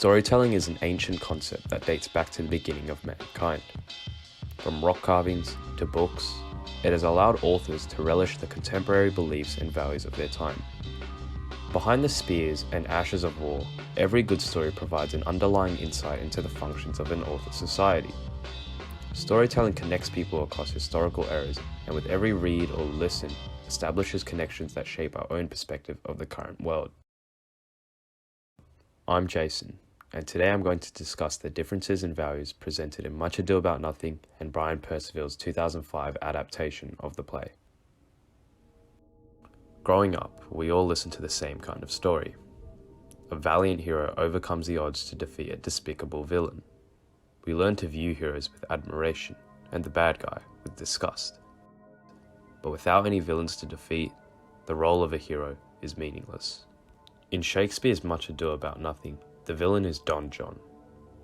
Storytelling is an ancient concept that dates back to the beginning of mankind. From rock carvings to books, it has allowed authors to relish the contemporary beliefs and values of their time. Behind the spears and ashes of war, every good story provides an underlying insight into the functions of an author's society. Storytelling connects people across historical eras, and with every read or listen, establishes connections that shape our own perspective of the current world. I'm Jason, and today I'm going to discuss the differences in values presented in Much Ado About Nothing and Brian Percival's 2005 adaptation of the play. Growing up, we all listen to the same kind of story. A valiant hero overcomes the odds to defeat a despicable villain. We learn to view heroes with admiration, and the bad guy with disgust. But without any villains to defeat, the role of a hero is meaningless. In Shakespeare's Much Ado About Nothing, the villain is Don John.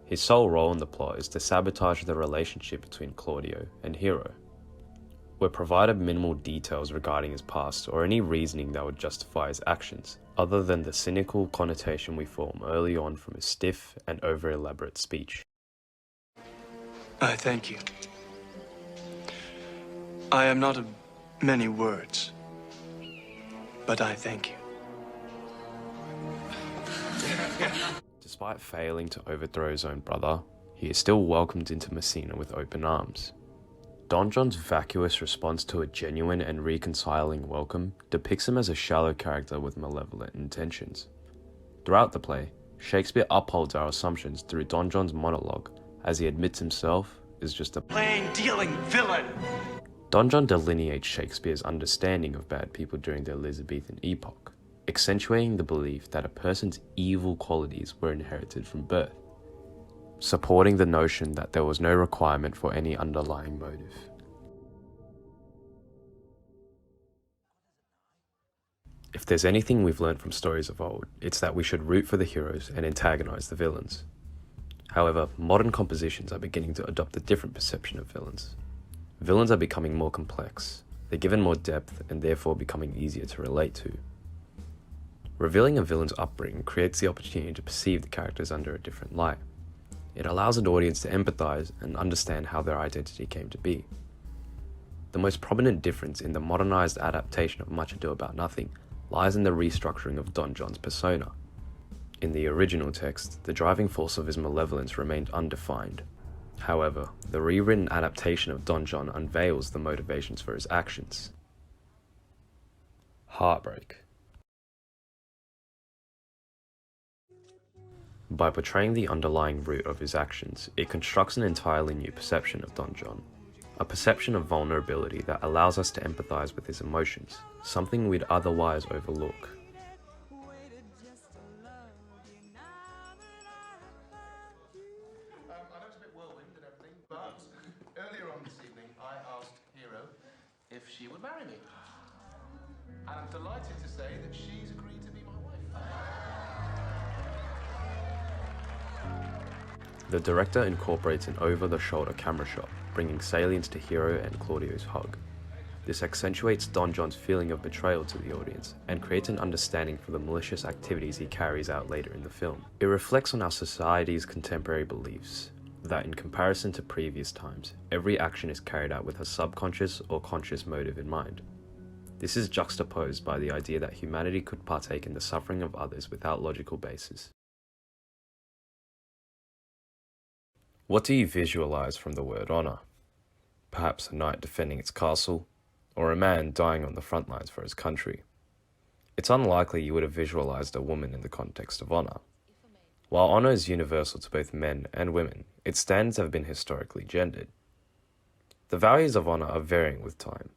His sole role in the plot is to sabotage the relationship between Claudio and Hero. We're provided minimal details regarding his past or any reasoning that would justify his actions, other than the cynical connotation we form early on from his stiff and over-elaborate speech. I thank you. I am not of many words, but I thank you. Despite failing to overthrow his own brother, he is still welcomed into Messina with open arms. Don John's vacuous response to a genuine and reconciling welcome depicts him as a shallow character with malevolent intentions. Throughout the play, Shakespeare upholds our assumptions through Don John's monologue, as he admits himself is just a plain-dealing villain. Don John delineates Shakespeare's understanding of bad people during the Elizabethan epoch, accentuating the belief that a person's evil qualities were inherited from birth, supporting the notion that there was no requirement for any underlying motive. If there's anything we've learned from stories of old, it's that we should root for the heroes and antagonize the villains. However, modern compositions are beginning to adopt a different perception of villains. Villains are becoming more complex, they're given more depth and therefore becoming easier to relate to. Revealing a villain's upbringing creates the opportunity to perceive the characters under a different light. It allows an audience to empathize and understand how their identity came to be. The most prominent difference in the modernized adaptation of Much Ado About Nothing lies in the restructuring of Don John's persona. In the original text, the driving force of his malevolence remained undefined. However, the rewritten adaptation of Don John unveils the motivations for his actions. Heartbreak. By portraying the underlying root of his actions, it constructs an entirely new perception of Don John, a perception of vulnerability that allows us to empathize with his emotions, something we'd otherwise overlook. I know it's a bit whirlwind and everything, but earlier on this evening I asked Hero if she would marry me. And I'm delighted to say that she's agreed to be my wife. The director incorporates an over-the-shoulder camera shot, bringing salience to Hero and Claudio's hug. This accentuates Don John's feeling of betrayal to the audience and creates an understanding for the malicious activities he carries out later in the film. It reflects on our society's contemporary beliefs, that in comparison to previous times, every action is carried out with a subconscious or conscious motive in mind. This is juxtaposed by the idea that humanity could partake in the suffering of others without logical basis. What do you visualize from the word honor? Perhaps a knight defending its castle, or a man dying on the front lines for his country. It's unlikely you would have visualized a woman in the context of honor. While honor is universal to both men and women, its standards have been historically gendered. The values of honor are varying with time.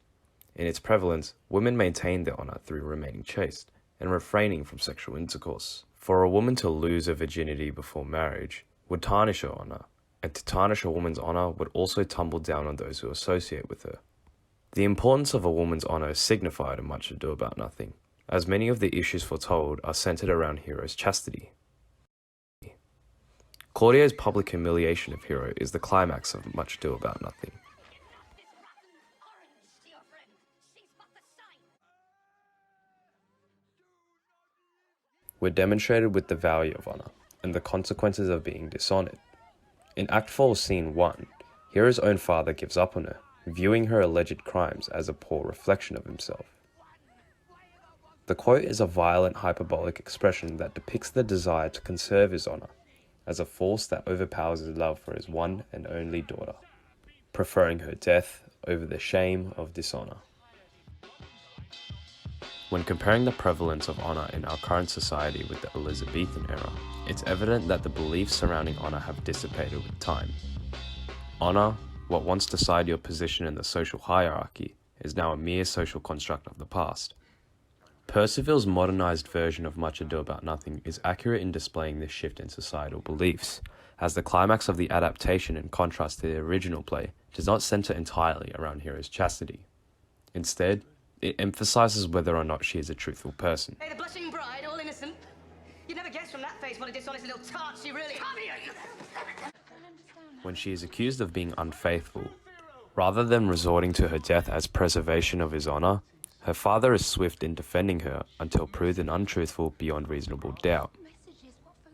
In its prevalence, women maintain their honor through remaining chaste and refraining from sexual intercourse. For a woman to lose her virginity before marriage would tarnish her honor, and to tarnish a woman's honor would also tumble down on those who associate with her. The importance of a woman's honor is signified in Much Ado About Nothing, as many of the issues foretold are centered around Hero's chastity. Claudio's public humiliation of Hero is the climax of Much Ado About Nothing. We're demonstrated with the value of honor, and the consequences of being dishonored. In Act 4, Scene 1, Hero's own father gives up on her, viewing her alleged crimes as a poor reflection of himself. The quote is a violent, hyperbolic expression that depicts the desire to conserve his honor as a force that overpowers his love for his one and only daughter, preferring her death over the shame of dishonor. When comparing the prevalence of honor in our current society with the Elizabethan era, it's evident that the beliefs surrounding honor have dissipated with time. Honor, what once decided your position in the social hierarchy, is now a mere social construct of the past. Percival's modernized version of Much Ado About Nothing is accurate in displaying this shift in societal beliefs, as the climax of the adaptation, in contrast to the original play, does not center entirely around Hero's chastity. Instead, it emphasizes whether or not she is a truthful person. Hey, the blushing bride, all innocent. You'd never guess from that face what a dishonest little tart she really is. When she is accused of being unfaithful, rather than resorting to her death as preservation of his honor, her father is swift in defending her until proven untruthful beyond reasonable doubt.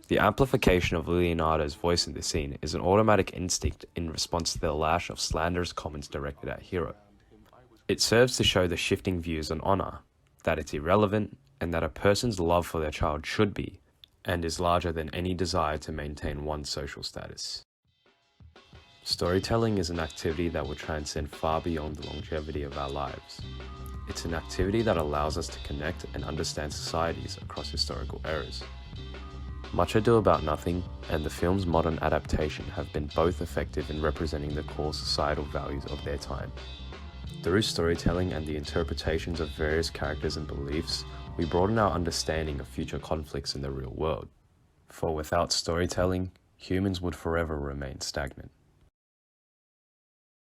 The amplification of Leonardo's voice in this scene is an automatic instinct in response to the lash of slanderous comments directed at Hero. It serves to show the shifting views on honor, that it's irrelevant, and that a person's love for their child should be, and is larger than any desire to maintain one's social status. Storytelling is an activity that will transcend far beyond the longevity of our lives. It's an activity that allows us to connect and understand societies across historical eras. Much Ado About Nothing and the film's modern adaptation have been both effective in representing the core societal values of their time. Through storytelling and the interpretations of various characters and beliefs, we broaden our understanding of future conflicts in the real world. For without storytelling, humans would forever remain stagnant.